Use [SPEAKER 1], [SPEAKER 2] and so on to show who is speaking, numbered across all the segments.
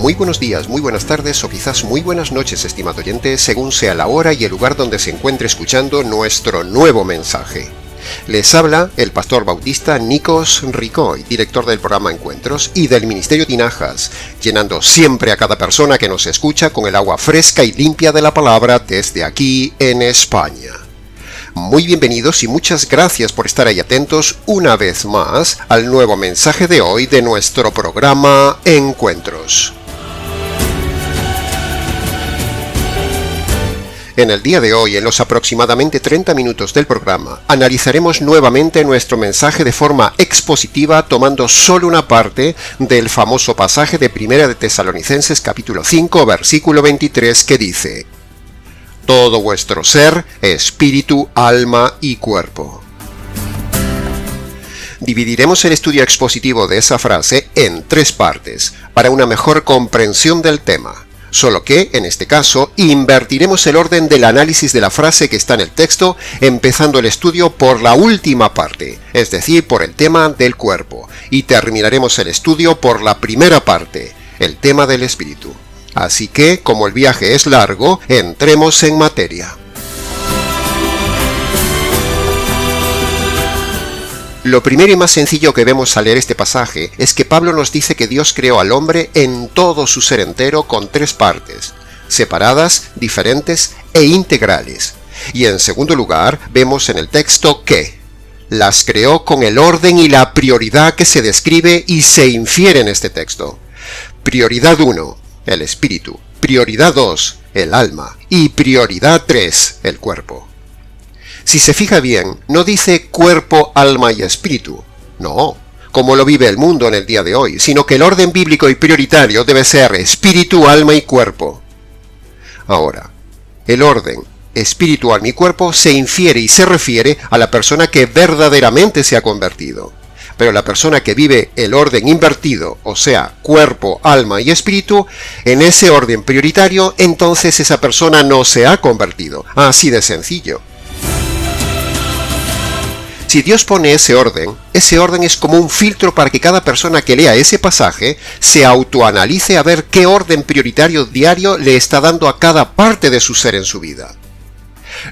[SPEAKER 1] Muy buenos días, muy buenas tardes o quizás muy buenas noches, estimado oyente, según sea la hora y el lugar donde se encuentre escuchando nuestro nuevo mensaje. Les habla el pastor bautista Nikos Ricoy, director del programa Encuentros y del Ministerio Tinajas, llenando siempre a cada persona que nos escucha con el agua fresca y limpia de la palabra desde aquí en España. Muy bienvenidos y muchas gracias por estar ahí atentos una vez más al nuevo mensaje de hoy de nuestro programa Encuentros. En el día de hoy, en los aproximadamente 30 minutos del programa, analizaremos nuevamente nuestro mensaje de forma expositiva, tomando solo una parte del famoso pasaje de Primera de Tesalonicenses capítulo 5, versículo 23, que dice: todo vuestro ser, espíritu, alma y cuerpo. Dividiremos el estudio expositivo de esa frase en 3 partes, para una mejor comprensión del tema. Solo que, en este caso, invertiremos el orden del análisis de la frase que está en el texto, empezando el estudio por la última parte, es decir, por el tema del cuerpo, y terminaremos el estudio por la primera parte, el tema del espíritu. Así que, como el viaje es largo, entremos en materia. Lo primero y más sencillo que vemos al leer este pasaje es que Pablo nos dice que Dios creó al hombre en todo su ser entero con 3 partes, separadas, diferentes e integrales. Y en segundo lugar, vemos en el texto que las creó con el orden y la prioridad que se describe y se infiere en este texto. Prioridad 1. El espíritu, prioridad 2, el alma, y prioridad 3, el cuerpo. Si se fija bien, no dice cuerpo, alma y espíritu, no, como lo vive el mundo en el día de hoy, sino que el orden bíblico y prioritario debe ser espíritu, alma y cuerpo. Ahora, el orden espíritu, alma y cuerpo se infiere y se refiere a la persona que verdaderamente se ha convertido. Pero la persona que vive el orden invertido, o sea, cuerpo, alma y espíritu, en ese orden prioritario, entonces esa persona no se ha convertido. Así de sencillo. Si Dios pone ese orden es como un filtro para que cada persona que lea ese pasaje se autoanalice a ver qué orden prioritario diario le está dando a cada parte de su ser en su vida.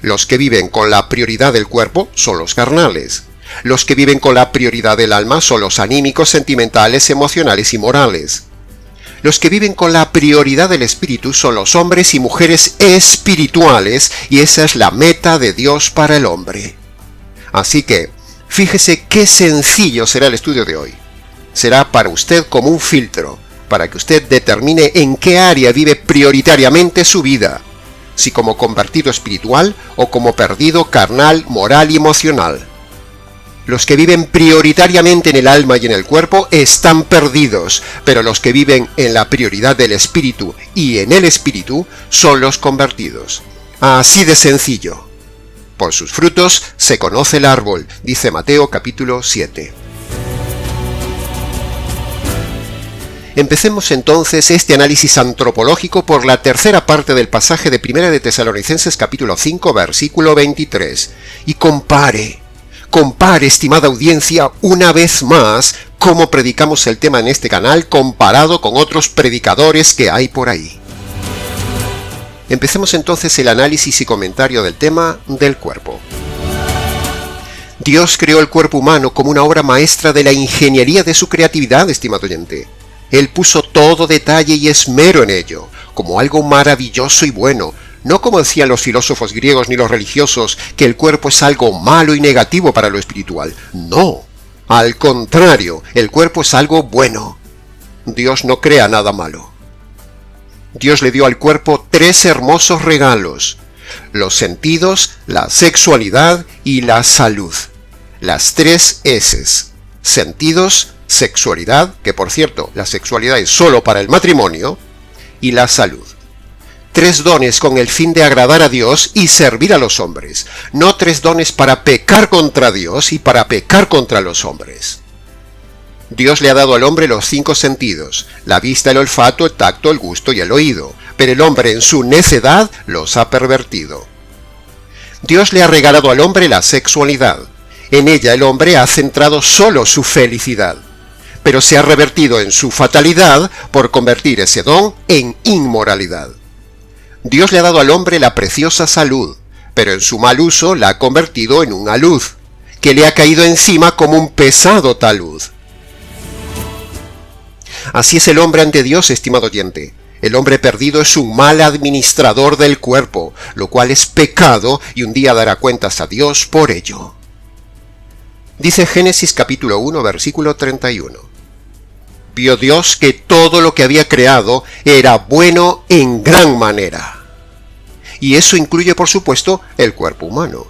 [SPEAKER 1] Los que viven con la prioridad del cuerpo son los carnales. Los que viven con la prioridad del alma son los anímicos, sentimentales, emocionales y morales. Los que viven con la prioridad del espíritu son los hombres y mujeres espirituales, y esa es la meta de Dios para el hombre. Así que, fíjese qué sencillo será el estudio de hoy. Será para usted como un filtro, para que usted determine en qué área vive prioritariamente su vida, si como convertido espiritual o como perdido carnal, moral y emocional. Los que viven prioritariamente en el alma y en el cuerpo están perdidos, pero los que viven en la prioridad del espíritu y en el espíritu son los convertidos. Así de sencillo. Por sus frutos se conoce el árbol, dice Mateo capítulo 7. Empecemos entonces este análisis antropológico por la tercera parte del pasaje de Primera de Tesalonicenses capítulo 5, versículo 23, y compare, estimada audiencia, una vez más, cómo predicamos el tema en este canal comparado con otros predicadores que hay por ahí. Empecemos entonces el análisis y comentario del tema del cuerpo. Dios creó el cuerpo humano como una obra maestra de la ingeniería de su creatividad, estimado oyente. Él puso todo detalle y esmero en ello, como algo maravilloso y bueno, no como decían los filósofos griegos ni los religiosos, que el cuerpo es algo malo y negativo para lo espiritual. No, al contrario, el cuerpo es algo bueno. Dios no crea nada malo. Dios le dio al cuerpo 3 hermosos regalos: los sentidos, la sexualidad y la salud. Las 3 S's: sentidos, sexualidad, que por cierto, la sexualidad es solo para el matrimonio, y la salud. 3 dones con el fin de agradar a Dios y servir a los hombres, no 3 dones para pecar contra Dios y para pecar contra los hombres. Dios le ha dado al hombre los 5 sentidos, la vista, el olfato, el tacto, el gusto y el oído, pero el hombre en su necedad los ha pervertido. Dios le ha regalado al hombre la sexualidad. En ella el hombre ha centrado solo su felicidad. pero se ha revertido en su fatalidad por convertir ese don en inmoralidad. Dios le ha dado al hombre la preciosa salud, pero en su mal uso la ha convertido en un alud, que le ha caído encima como un pesado talud. Así es el hombre ante Dios, estimado oyente. El hombre perdido es un mal administrador del cuerpo, lo cual es pecado y un día dará cuentas a Dios por ello. Dice Génesis capítulo 1, versículo 31. Vio Dios que todo lo que había creado era bueno en gran manera. Y eso incluye, por supuesto, el cuerpo humano.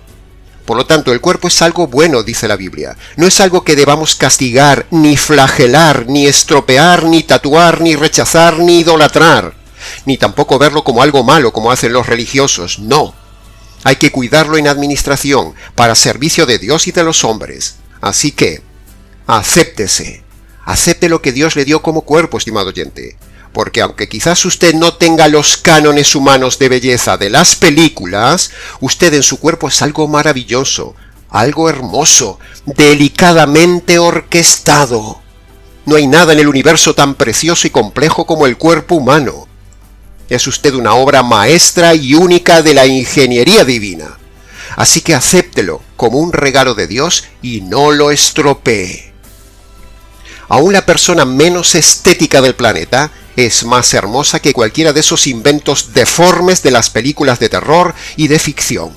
[SPEAKER 1] Por lo tanto, el cuerpo es algo bueno, dice la Biblia. No es algo que debamos castigar, ni flagelar, ni estropear, ni tatuar, ni rechazar, ni idolatrar. Ni tampoco verlo como algo malo, como hacen los religiosos. No. Hay que cuidarlo en administración, para servicio de Dios y de los hombres. Así que, acéptese. Acepte lo que Dios le dio como cuerpo, estimado oyente. Porque aunque quizás usted no tenga los cánones humanos de belleza de las películas, usted en su cuerpo es algo maravilloso, algo hermoso, delicadamente orquestado. No hay nada en el universo tan precioso y complejo como el cuerpo humano. Es usted una obra maestra y única de la ingeniería divina. Así que acéptelo como un regalo de Dios y no lo estropee. Aún la persona menos estética del planeta es más hermosa que cualquiera de esos inventos deformes de las películas de terror y de ficción.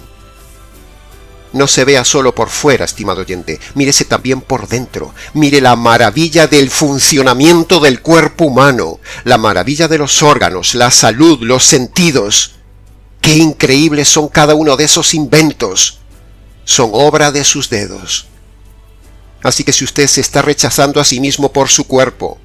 [SPEAKER 1] No se vea solo por fuera, estimado oyente, mírese también por dentro. Mire la maravilla del funcionamiento del cuerpo humano, la maravilla de los órganos, la salud, los sentidos. ¡Qué increíbles son cada uno de esos inventos! Son obra de sus dedos. Así que si usted se está rechazando a sí mismo por su cuerpo,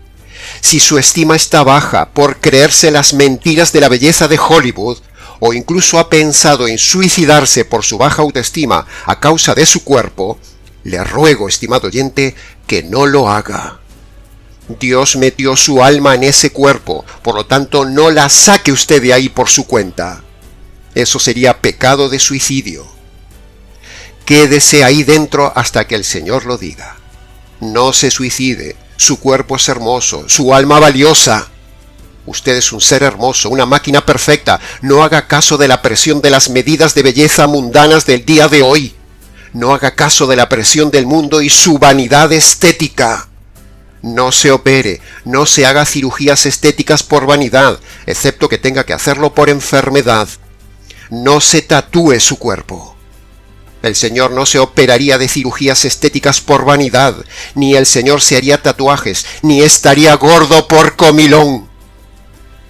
[SPEAKER 1] si su estima está baja por creerse las mentiras de la belleza de Hollywood, o incluso ha pensado en suicidarse por su baja autoestima a causa de su cuerpo, le ruego, estimado oyente, que no lo haga. Dios metió su alma en ese cuerpo, por lo tanto no la saque usted de ahí por su cuenta. Eso sería pecado de suicidio. Quédese ahí dentro hasta que el Señor lo diga. No se suicide, su cuerpo es hermoso, su alma valiosa. Usted es un ser hermoso, una máquina perfecta. No haga caso de la presión de las medidas de belleza mundanas del día de hoy. No haga caso de la presión del mundo y su vanidad estética. No se opere, no se haga cirugías estéticas por vanidad, excepto que tenga que hacerlo por enfermedad. No se tatúe su cuerpo. El Señor no se operaría de cirugías estéticas por vanidad, ni el Señor se haría tatuajes, ni estaría gordo por comilón.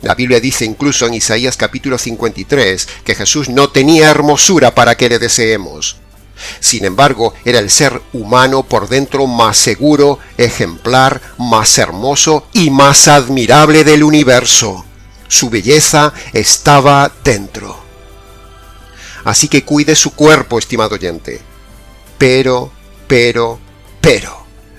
[SPEAKER 1] La Biblia dice incluso en Isaías capítulo 53 que Jesús no tenía hermosura para que le deseemos. Sin embargo, era el ser humano por dentro más seguro, ejemplar, más hermoso y más admirable del universo. Su belleza estaba dentro. Así que cuide su cuerpo, estimado oyente. Pero,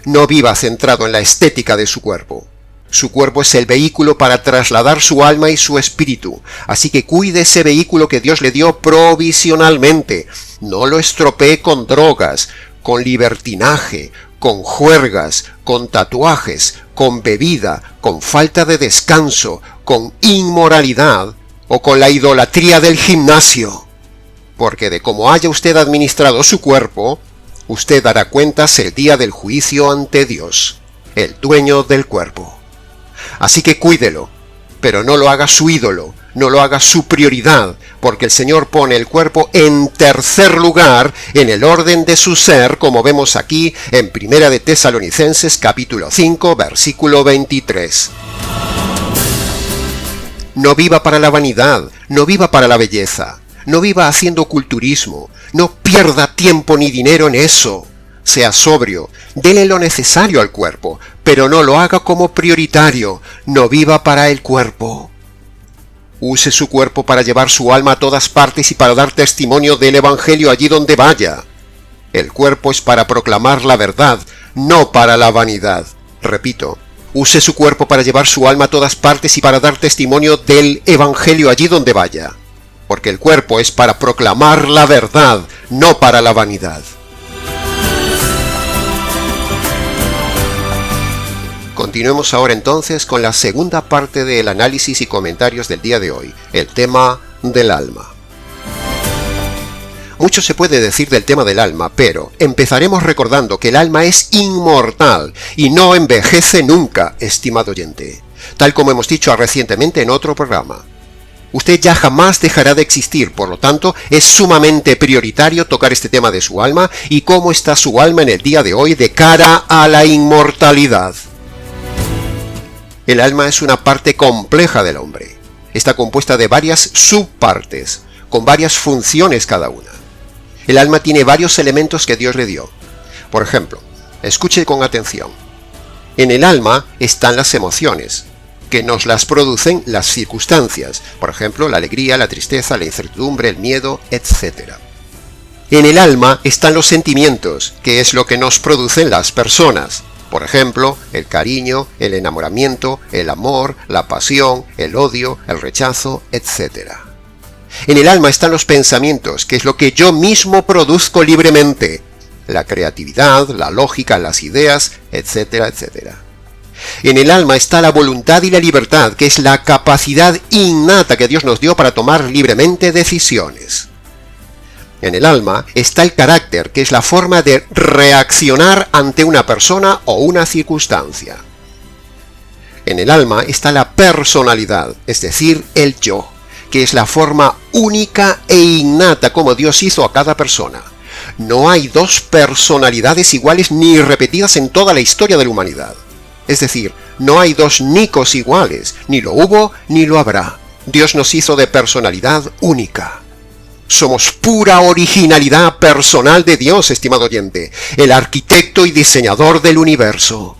[SPEAKER 1] no viva centrado en la estética de su cuerpo. Su cuerpo es el vehículo para trasladar su alma y su espíritu. Así que cuide ese vehículo que Dios le dio provisionalmente. No lo estropee con drogas, con libertinaje, con juergas, con tatuajes, con bebida, con falta de descanso, con inmoralidad o con la idolatría del gimnasio. Porque de cómo haya usted administrado su cuerpo, usted dará cuentas el día del juicio ante Dios, el dueño del cuerpo. Así que cuídelo, pero no lo haga su ídolo, no lo haga su prioridad, porque el Señor pone el cuerpo en tercer lugar en el orden de su ser, como vemos aquí en 1 de Tesalonicenses capítulo 5, versículo 23. No viva para la vanidad, no viva para la belleza. No viva haciendo culturismo, no pierda tiempo ni dinero en eso. Sea sobrio, dele lo necesario al cuerpo, pero no lo haga como prioritario, no viva para el cuerpo. Use su cuerpo para llevar su alma a todas partes y para dar testimonio del Evangelio allí donde vaya. El cuerpo es para proclamar la verdad, no para la vanidad. Repito, use su cuerpo para llevar su alma a todas partes y para dar testimonio del Evangelio allí donde vaya. Porque el cuerpo es para proclamar la verdad, no para la vanidad. Continuemos ahora entonces con la segunda parte del análisis y comentarios del día de hoy, el tema del alma. Mucho se puede decir del tema del alma, pero empezaremos recordando que el alma es inmortal y no envejece nunca, estimado oyente, tal como hemos dicho recientemente en otro programa. Usted ya jamás dejará de existir, por lo tanto, es sumamente prioritario tocar este tema de su alma y cómo está su alma en el día de hoy de cara a la inmortalidad. El alma es una parte compleja del hombre. Está compuesta de varias subpartes, con varias funciones cada una. El alma tiene varios elementos que Dios le dio. Por ejemplo, escuche con atención. En el alma están las emociones, que nos las producen las circunstancias, por ejemplo, la alegría, la tristeza, la incertidumbre, el miedo, etc. En el alma están los sentimientos, que es lo que nos producen las personas, por ejemplo, el cariño, el enamoramiento, el amor, la pasión, el odio, el rechazo, etc. En el alma están los pensamientos, que es lo que yo mismo produzco libremente, la creatividad, la lógica, las ideas, etcétera, etcétera. En el alma está la voluntad y la libertad, que es la capacidad innata que Dios nos dio para tomar libremente decisiones. En el alma está el carácter, que es la forma de reaccionar ante una persona o una circunstancia. En el alma está la personalidad, es decir, el yo, que es la forma única e innata como Dios hizo a cada persona. No hay dos personalidades iguales ni repetidas en toda la historia de la humanidad. Es decir, no hay dos Nicos iguales, ni lo hubo ni lo habrá. Dios nos hizo de personalidad única. Somos pura originalidad personal de Dios, estimado oyente, el arquitecto y diseñador del universo.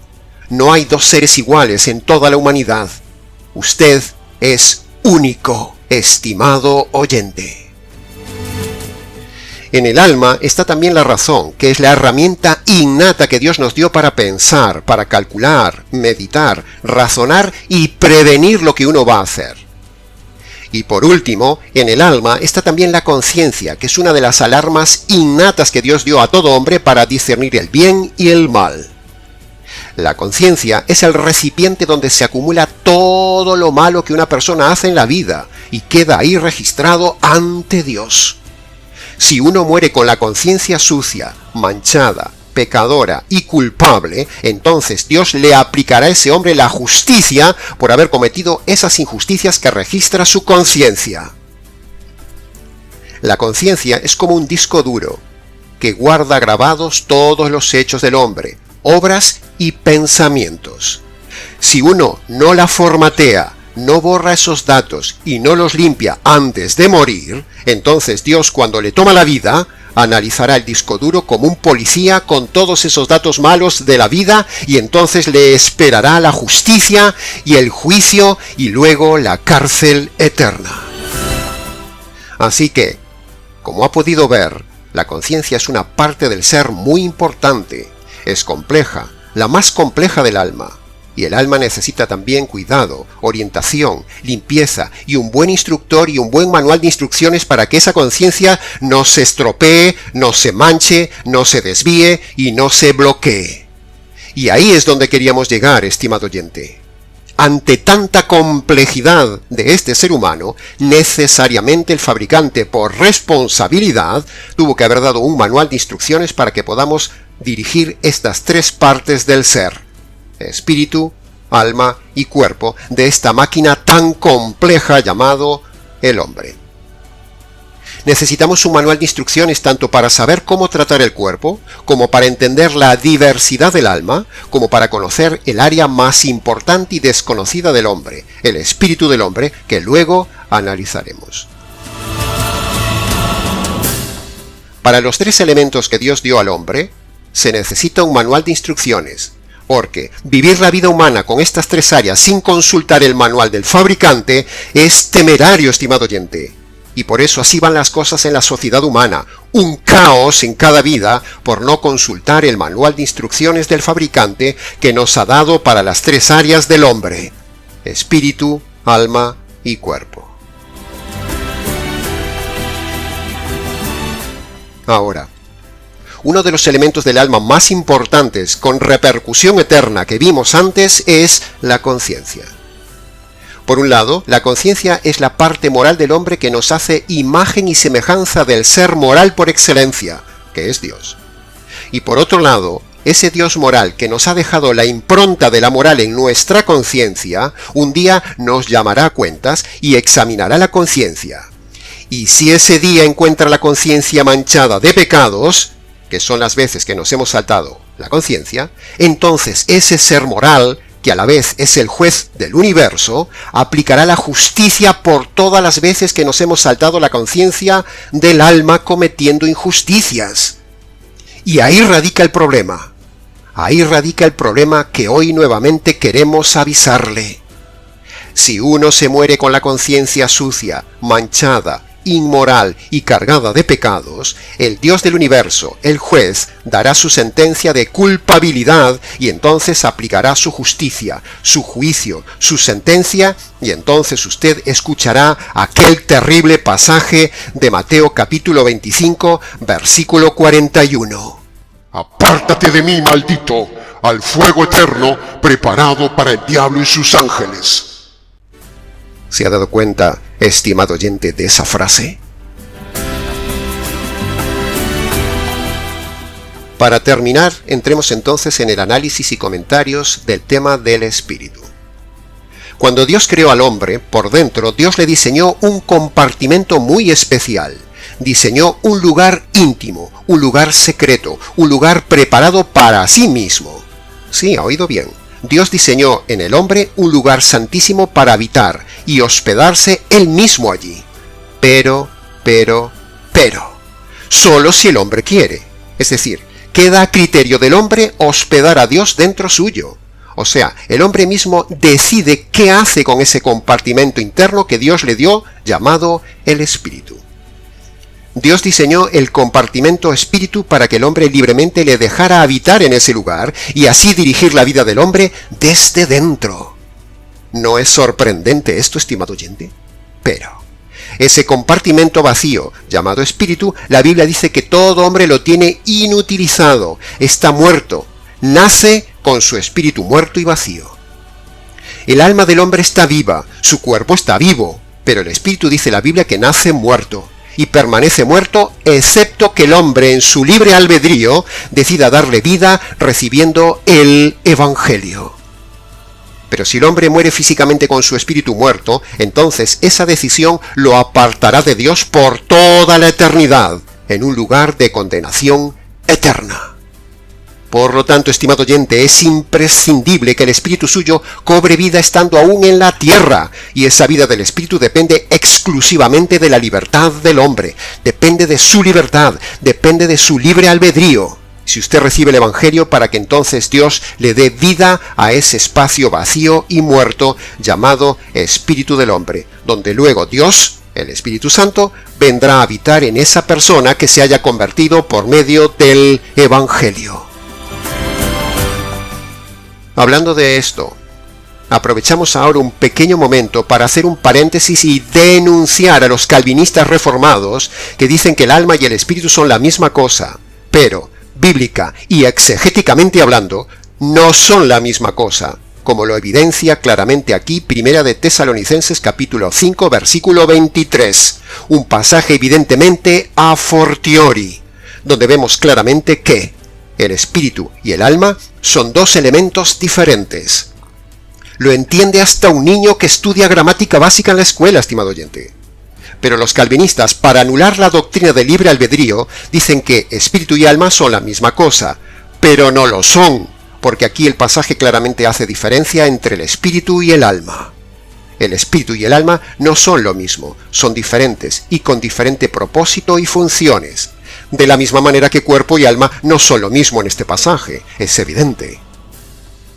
[SPEAKER 1] No hay dos seres iguales en toda la humanidad. Usted es único, estimado oyente. En el alma está también la razón, que es la herramienta innata que Dios nos dio para pensar, para calcular, meditar, razonar y prevenir lo que uno va a hacer. Y por último, en el alma está también la conciencia, que es una de las alarmas innatas que Dios dio a todo hombre para discernir el bien y el mal. La conciencia es el recipiente donde se acumula todo lo malo que una persona hace en la vida y queda ahí registrado ante Dios. Si uno muere con la conciencia sucia, manchada, pecadora y culpable, entonces Dios le aplicará a ese hombre la justicia por haber cometido esas injusticias que registra su conciencia. La conciencia es como un disco duro que guarda grabados todos los hechos del hombre, obras y pensamientos. Si uno no la formatea, no borra esos datos y no los limpia antes de morir, entonces Dios, cuando le toma la vida, analizará el disco duro como un policía con todos esos datos malos de la vida y entonces le esperará la justicia y el juicio y luego la cárcel eterna. Así que, como ha podido ver, la conciencia es una parte del ser muy importante, es compleja, la más compleja del alma. Y el alma necesita también cuidado, orientación, limpieza y un buen instructor y un buen manual de instrucciones para que esa conciencia no se estropee, no se manche, no se desvíe y no se bloquee. Y ahí es donde queríamos llegar, estimado oyente. Ante tanta complejidad de este ser humano, necesariamente el fabricante, por responsabilidad, tuvo que haber dado un manual de instrucciones para que podamos dirigir estas tres partes del ser: espíritu, alma y cuerpo de esta máquina tan compleja llamado el hombre. Necesitamos un manual de instrucciones tanto para saber cómo tratar el cuerpo, como para entender la diversidad del alma, como para conocer el área más importante y desconocida del hombre, el espíritu del hombre, que luego analizaremos. Para los tres elementos que Dios dio al hombre, se necesita un manual de instrucciones, porque vivir la vida humana con estas tres áreas sin consultar el manual del fabricante es temerario, estimado oyente. Y por eso así van las cosas en la sociedad humana, un caos en cada vida por no consultar el manual de instrucciones del fabricante que nos ha dado para las tres áreas del hombre: espíritu, alma y cuerpo. Ahora, uno de los elementos del alma más importantes con repercusión eterna que vimos antes es la conciencia. Por un lado, la conciencia es la parte moral del hombre que nos hace imagen y semejanza del ser moral por excelencia, que es Dios. Y por otro lado, ese Dios moral que nos ha dejado la impronta de la moral en nuestra conciencia, un día nos llamará a cuentas y examinará la conciencia. Y si ese día encuentra la conciencia manchada de pecados, que son las veces que nos hemos saltado la conciencia, entonces ese ser moral, que a la vez es el juez del universo, aplicará la justicia por todas las veces que nos hemos saltado la conciencia del alma cometiendo injusticias. Y ahí radica el problema. Ahí radica el problema que hoy nuevamente queremos avisarle. Si uno se muere con la conciencia sucia, manchada, inmoral y cargada de pecados, el Dios del universo, el juez, dará su sentencia de culpabilidad y entonces aplicará su justicia, su juicio, su sentencia, y entonces usted escuchará aquel terrible pasaje de Mateo capítulo 25, versículo 41.
[SPEAKER 2] Apártate de mí, maldito, al fuego eterno preparado para el diablo y sus ángeles.
[SPEAKER 1] ¿Se ha dado cuenta, estimado oyente, de esa frase? Para terminar, entremos entonces en el análisis y comentarios del tema del espíritu. Cuando Dios creó al hombre, por dentro, Dios le diseñó un compartimento muy especial. Diseñó un lugar íntimo, un lugar secreto, un lugar preparado para sí mismo. Sí, ha oído bien. Dios diseñó en el hombre un lugar santísimo para habitar y hospedarse él mismo allí. Pero, solo si el hombre quiere. Es decir, queda a criterio del hombre hospedar a Dios dentro suyo. O sea, el hombre mismo decide qué hace con ese compartimento interno que Dios le dio, llamado el espíritu. Dios diseñó el compartimento espíritu para que el hombre libremente le dejara habitar en ese lugar y así dirigir la vida del hombre desde dentro. ¿No es sorprendente esto, estimado oyente? Pero ese compartimento vacío, llamado espíritu, la Biblia dice que todo hombre lo tiene inutilizado, está muerto, nace con su espíritu muerto y vacío. El alma del hombre está viva, su cuerpo está vivo, pero el espíritu dice la Biblia que nace muerto. Y permanece muerto, excepto que el hombre en su libre albedrío decida darle vida recibiendo el Evangelio. Pero si el hombre muere físicamente con su espíritu muerto, entonces esa decisión lo apartará de Dios por toda la eternidad, en un lugar de condenación eterna. Por lo tanto, estimado oyente, es imprescindible que el espíritu suyo cobre vida estando aún en la tierra, y esa vida del espíritu depende exclusivamente de la libertad del hombre, depende de su libertad, depende de su libre albedrío. Si usted recibe el Evangelio para que entonces Dios le dé vida a ese espacio vacío y muerto llamado espíritu del hombre, donde luego Dios, el Espíritu Santo, vendrá a habitar en esa persona que se haya convertido por medio del Evangelio. Hablando de esto, aprovechamos ahora un pequeño momento para hacer un paréntesis y denunciar a los calvinistas reformados que dicen que el alma y el espíritu son la misma cosa, pero, bíblica y exegéticamente hablando, no son la misma cosa, como lo evidencia claramente aquí Primera de Tesalonicenses capítulo 5 versículo 23, un pasaje evidentemente a fortiori, donde vemos claramente que el espíritu y el alma son dos elementos diferentes. Lo entiende hasta un niño que estudia gramática básica en la escuela, estimado oyente. Pero los calvinistas, para anular la doctrina del libre albedrío, dicen que espíritu y alma son la misma cosa, pero no lo son, porque aquí el pasaje claramente hace diferencia entre el espíritu y el alma. El espíritu y el alma no son lo mismo, son diferentes y con diferente propósito y funciones. De la misma manera que cuerpo y alma no son lo mismo en este pasaje, es evidente.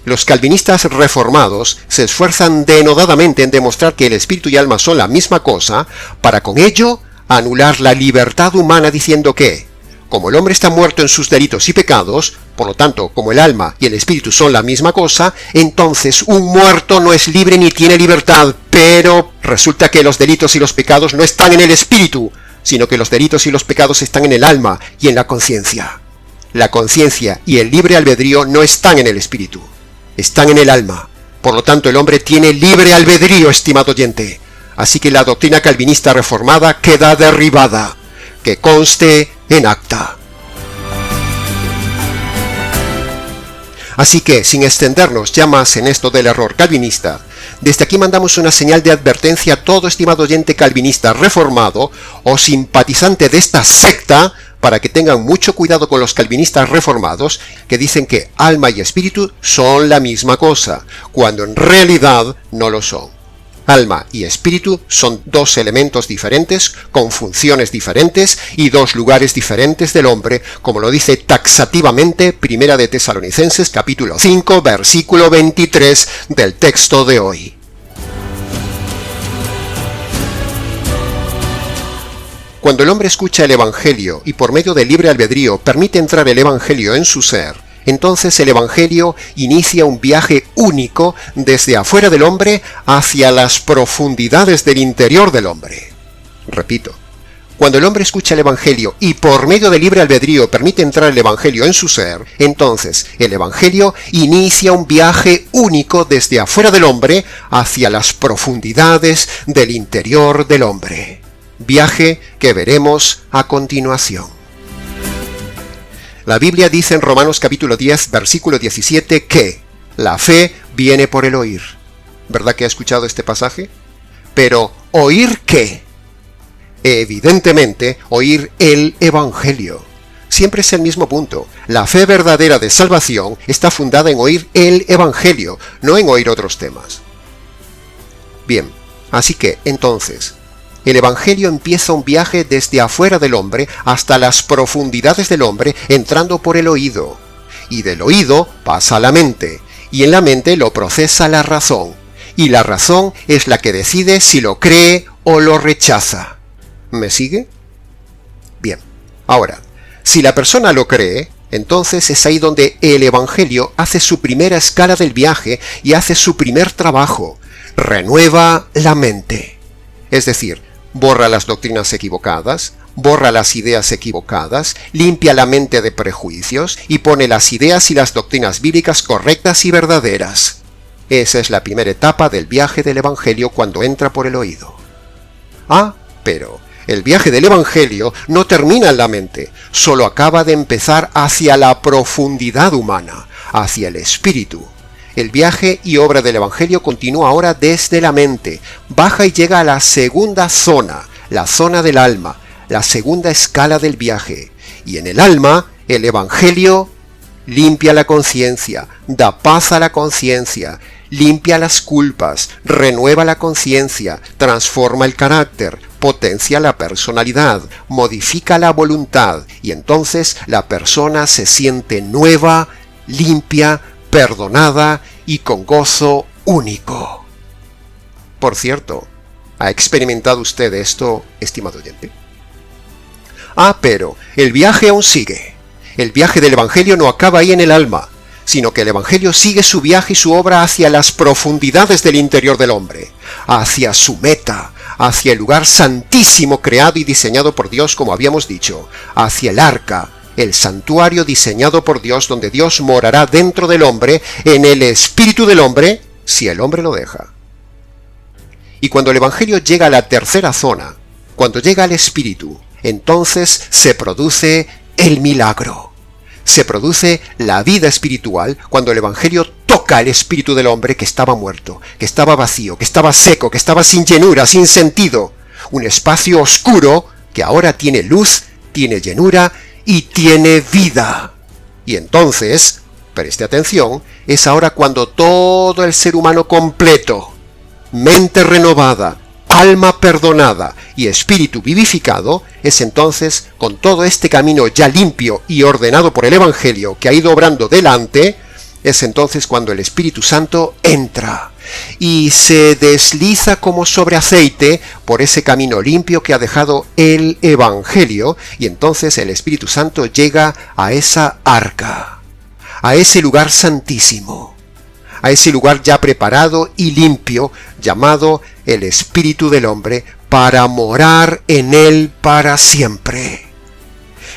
[SPEAKER 1] Los calvinistas reformados se esfuerzan denodadamente en demostrar que el espíritu y alma son la misma cosa, para con ello anular la libertad humana diciendo que, como el hombre está muerto en sus delitos y pecados, por lo tanto, como el alma y el espíritu son la misma cosa, entonces un muerto no es libre ni tiene libertad, pero resulta que los delitos y los pecados no están en el espíritu, sino que los delitos y los pecados están en el alma y en la conciencia. La conciencia y el libre albedrío no están en el espíritu, están en el alma. Por lo tanto, el hombre tiene libre albedrío, estimado oyente. Así que la doctrina calvinista reformada queda derribada. Que conste en acta. Así que, sin extendernos ya más en esto del error calvinista, desde aquí mandamos una señal de advertencia a todo estimado oyente calvinista reformado o simpatizante de esta secta, para que tengan mucho cuidado con los calvinistas reformados que dicen que alma y espíritu son la misma cosa, cuando en realidad no lo son. Alma y espíritu son dos elementos diferentes, con funciones diferentes y dos lugares diferentes del hombre, como lo dice taxativamente Primera de Tesalonicenses capítulo 5, versículo 23 del texto de hoy. Cuando el hombre escucha el Evangelio y por medio del libre albedrío permite entrar el Evangelio en su ser, entonces el Evangelio inicia un viaje único desde afuera del hombre hacia las profundidades del interior del hombre. Repito, cuando el hombre escucha el Evangelio y por medio del libre albedrío permite entrar el Evangelio en su ser, entonces el Evangelio inicia un viaje único desde afuera del hombre hacia las profundidades del interior del hombre. Viaje que veremos a continuación. La Biblia dice en Romanos capítulo 10, versículo 17 que la fe viene por el oír. ¿Verdad que ha escuchado este pasaje? Pero, ¿oír qué? Evidentemente, oír el Evangelio. Siempre es el mismo punto. La fe verdadera de salvación está fundada en oír el Evangelio, no en oír otros temas. Bien, así que, entonces, el Evangelio empieza un viaje desde afuera del hombre hasta las profundidades del hombre, entrando por el oído. Y del oído pasa a la mente, y en la mente lo procesa la razón. Y la razón es la que decide si lo cree o lo rechaza. ¿Me sigue? Bien, ahora, si la persona lo cree, entonces es ahí donde el Evangelio hace su primera escala del viaje y hace su primer trabajo. Renueva la mente. Es decir, borra las doctrinas equivocadas, borra las ideas equivocadas, limpia la mente de prejuicios y pone las ideas y las doctrinas bíblicas correctas y verdaderas. Esa es la primera etapa del viaje del Evangelio cuando entra por el oído. Pero el viaje del Evangelio no termina en la mente, solo acaba de empezar hacia la profundidad humana, hacia el espíritu. El viaje y obra del Evangelio continúa ahora desde la mente, baja y llega a la segunda zona, la zona del alma, la segunda escala del viaje. Y en el alma, el Evangelio limpia la conciencia, da paz a la conciencia, limpia las culpas, renueva la conciencia, transforma el carácter, potencia la personalidad, modifica la voluntad, y entonces la persona se siente nueva, limpia, perdonada y con gozo único. Por cierto, ¿ha experimentado usted esto, estimado oyente? Pero el viaje aún sigue. El viaje del Evangelio no acaba ahí en el alma, sino que el Evangelio sigue su viaje y su obra hacia las profundidades del interior del hombre, hacia su meta, hacia el lugar santísimo creado y diseñado por Dios, como habíamos dicho, hacia el arca, el santuario diseñado por Dios, donde Dios morará dentro del hombre, en el espíritu del hombre, si el hombre lo deja. Y cuando el Evangelio llega a la tercera zona, cuando llega al espíritu, entonces se produce el milagro. Se produce la vida espiritual cuando el Evangelio toca el espíritu del hombre que estaba muerto, que estaba vacío, que estaba seco, que estaba sin llenura, sin sentido. Un espacio oscuro que ahora tiene luz, tiene llenura y tiene vida. Y entonces, preste atención, es ahora cuando todo el ser humano completo, mente renovada, alma perdonada y espíritu vivificado, es entonces, con todo este camino ya limpio y ordenado por el Evangelio que ha ido obrando delante, es entonces cuando el Espíritu Santo entra y se desliza como sobre aceite por ese camino limpio que ha dejado el Evangelio, y entonces el Espíritu Santo llega a esa arca, a ese lugar santísimo, a ese lugar ya preparado y limpio, llamado el espíritu del hombre, para morar en él para siempre.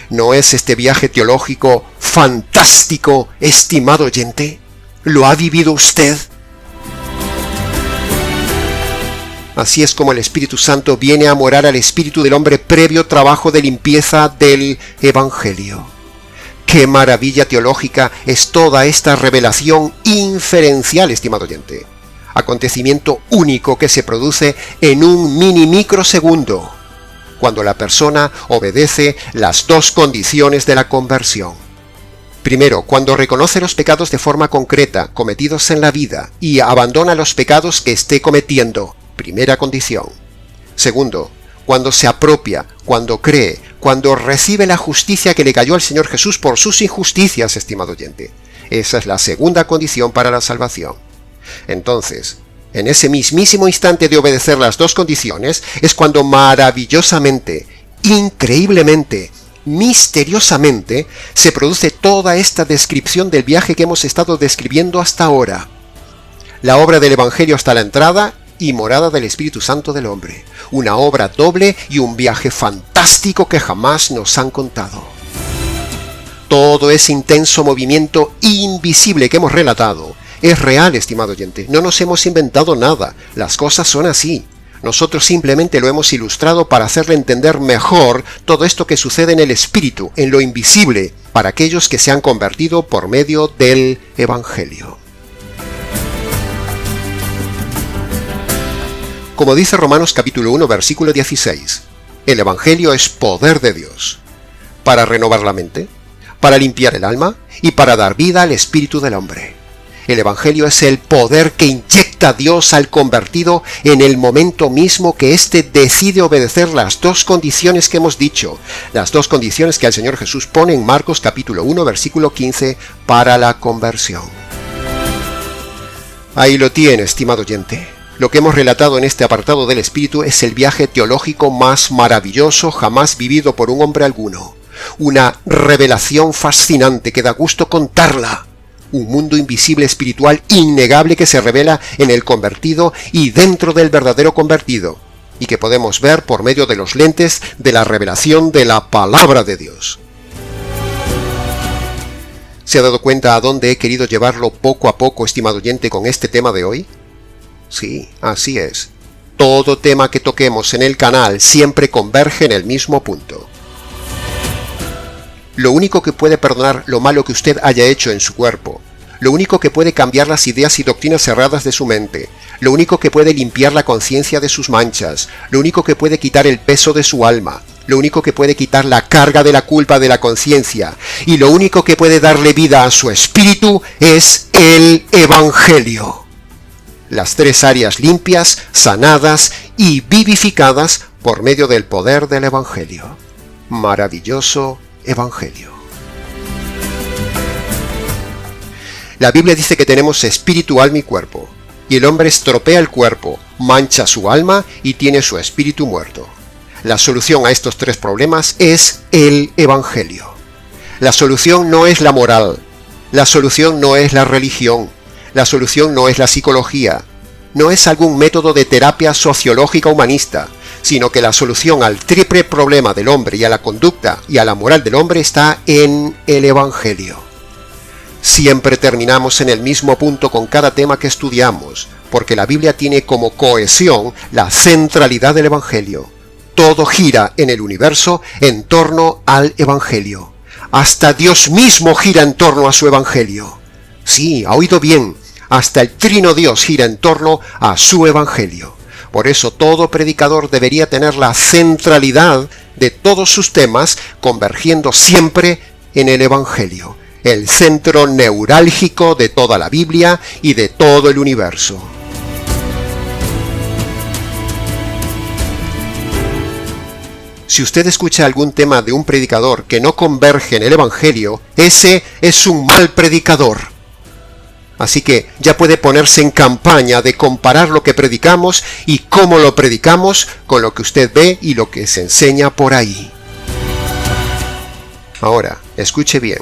[SPEAKER 1] ¿No es este viaje teológico fantástico, estimado oyente? ¿Lo ha vivido usted? Así es como el Espíritu Santo viene a morar al espíritu del hombre previo trabajo de limpieza del Evangelio. ¡Qué maravilla teológica es toda esta revelación inferencial, estimado oyente! Acontecimiento único que se produce en un microsegundo, cuando la persona obedece las dos condiciones de la conversión. Primero, cuando reconoce los pecados de forma concreta cometidos en la vida y abandona los pecados que esté cometiendo. Primera condición. Segundo, cuando se apropia, cuando cree, cuando recibe la justicia que le cayó al Señor Jesús por sus injusticias, estimado oyente. Esa es la segunda condición para la salvación. Entonces, en ese mismísimo instante de obedecer las dos condiciones, es cuando maravillosamente, increíblemente, misteriosamente, se produce toda esta descripción del viaje que hemos estado describiendo hasta ahora. La obra del Evangelio hasta la entrada y morada del Espíritu Santo del hombre. Una obra doble y un viaje fantástico que jamás nos han contado. Todo ese intenso movimiento invisible que hemos relatado es real, estimado oyente. No nos hemos inventado nada. Las cosas son así. Nosotros simplemente lo hemos ilustrado para hacerle entender mejor todo esto que sucede en el Espíritu, en lo invisible, para aquellos que se han convertido por medio del Evangelio. Como dice Romanos capítulo 1, versículo 16, el Evangelio es poder de Dios, para renovar la mente, para limpiar el alma y para dar vida al espíritu del hombre. El Evangelio es el poder que inyecta Dios al convertido en el momento mismo que éste decide obedecer las dos condiciones que hemos dicho, las dos condiciones que el Señor Jesús pone en Marcos capítulo 1, versículo 15, para la conversión. Ahí lo tiene, estimado oyente. Lo que hemos relatado en este apartado del Espíritu es el viaje teológico más maravilloso jamás vivido por un hombre alguno. Una revelación fascinante que da gusto contarla. Un mundo invisible espiritual innegable que se revela en el convertido y dentro del verdadero convertido, y que podemos ver por medio de los lentes de la revelación de la Palabra de Dios. ¿Se ha dado cuenta a dónde he querido llevarlo poco a poco, estimado oyente, con este tema de hoy? Sí, así es. Todo tema que toquemos en el canal siempre converge en el mismo punto. Lo único que puede perdonar lo malo que usted haya hecho en su cuerpo, lo único que puede cambiar las ideas y doctrinas erradas de su mente, lo único que puede limpiar la conciencia de sus manchas, lo único que puede quitar el peso de su alma, lo único que puede quitar la carga de la culpa de la conciencia, y lo único que puede darle vida a su espíritu es el Evangelio. Las tres áreas limpias, sanadas y vivificadas por medio del poder del Evangelio. Maravilloso Evangelio. La Biblia dice que tenemos espíritu, alma y cuerpo, y el hombre estropea el cuerpo, mancha su alma y tiene su espíritu muerto. La solución a estos tres problemas es el Evangelio. La solución no es la moral, la solución no es la religión, la solución no es la psicología, no es algún método de terapia sociológica humanista, sino que la solución al triple problema del hombre y a la conducta y a la moral del hombre está en el Evangelio. Siempre terminamos en el mismo punto con cada tema que estudiamos, porque la Biblia tiene como cohesión la centralidad del Evangelio. Todo gira en el universo en torno al Evangelio. Hasta Dios mismo gira en torno a su Evangelio. Sí, ha oído bien. Hasta el Trino Dios gira en torno a su Evangelio. Por eso todo predicador debería tener la centralidad de todos sus temas convergiendo siempre en el Evangelio, el centro neurálgico de toda la Biblia y de todo el universo. Si usted escucha algún tema de un predicador que no converge en el Evangelio, ese es un mal predicador. Así que ya puede ponerse en campaña de comparar lo que predicamos y cómo lo predicamos con lo que usted ve y lo que se enseña por ahí. Ahora, escuche bien.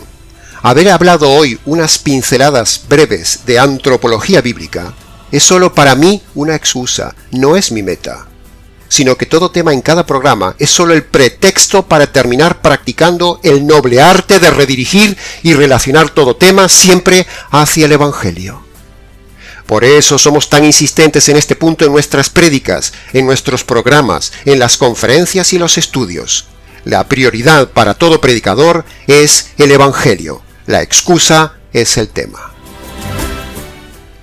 [SPEAKER 1] Haber hablado hoy unas pinceladas breves de antropología bíblica es solo para mí una excusa, no es mi meta. sino que todo tema en cada programa es solo el pretexto para terminar practicando el noble arte de redirigir y relacionar todo tema siempre hacia el Evangelio. Por eso somos tan insistentes en este punto en nuestras prédicas, en nuestros programas, en las conferencias y los estudios. La prioridad para todo predicador es el Evangelio. La excusa es el tema.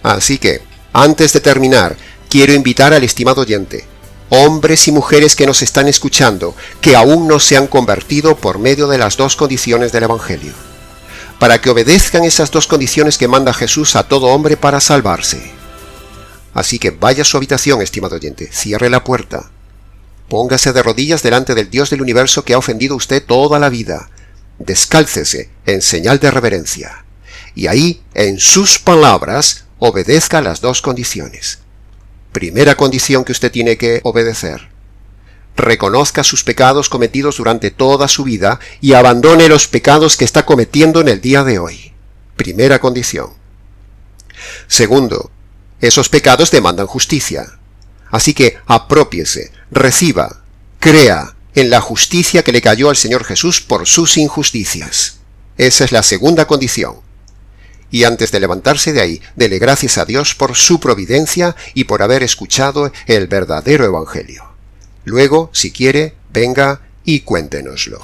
[SPEAKER 1] Así que, antes de terminar, quiero invitar al estimado oyente, hombres y mujeres que nos están escuchando, que aún no se han convertido por medio de las dos condiciones del Evangelio, para que obedezcan esas dos condiciones que manda Jesús a todo hombre para salvarse. Así que vaya a su habitación, estimado oyente, cierre la puerta, póngase de rodillas delante del Dios del universo que ha ofendido a usted toda la vida, descálcese en señal de reverencia, y ahí, en sus palabras, obedezca las dos condiciones. Primera condición que usted tiene que obedecer: reconozca sus pecados cometidos durante toda su vida y abandone los pecados que está cometiendo en el día de hoy. Primera condición. Segundo, esos pecados demandan justicia. Así que aprópiese, reciba, crea en la justicia que le cayó al Señor Jesús por sus injusticias. Esa es la segunda condición. Y antes de levantarse de ahí, dele gracias a Dios por su providencia y por haber escuchado el verdadero Evangelio. Luego, si quiere, venga y cuéntenoslo.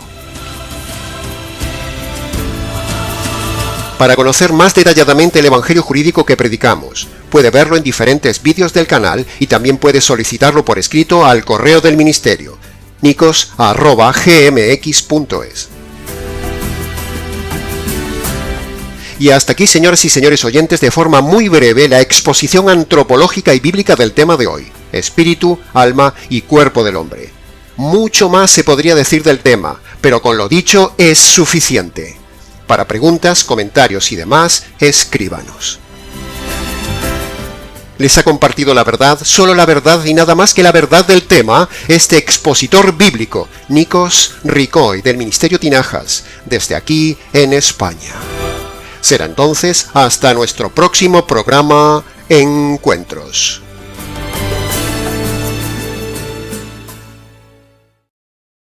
[SPEAKER 1] Para conocer más detalladamente el Evangelio jurídico que predicamos, puede verlo en diferentes vídeos del canal y también puede solicitarlo por escrito al correo del ministerio, nicos@gmx.es. Y hasta aquí, señoras y señores oyentes, de forma muy breve, la exposición antropológica y bíblica del tema de hoy: espíritu, alma y cuerpo del hombre. Mucho más se podría decir del tema, pero con lo dicho es suficiente. Para preguntas, comentarios y demás, escríbanos. Les ha compartido la verdad, solo la verdad y nada más que la verdad del tema, este expositor bíblico, Nikos Ricoy, del Ministerio Tinajas, desde aquí en España. Será entonces hasta nuestro próximo programa Encuentros.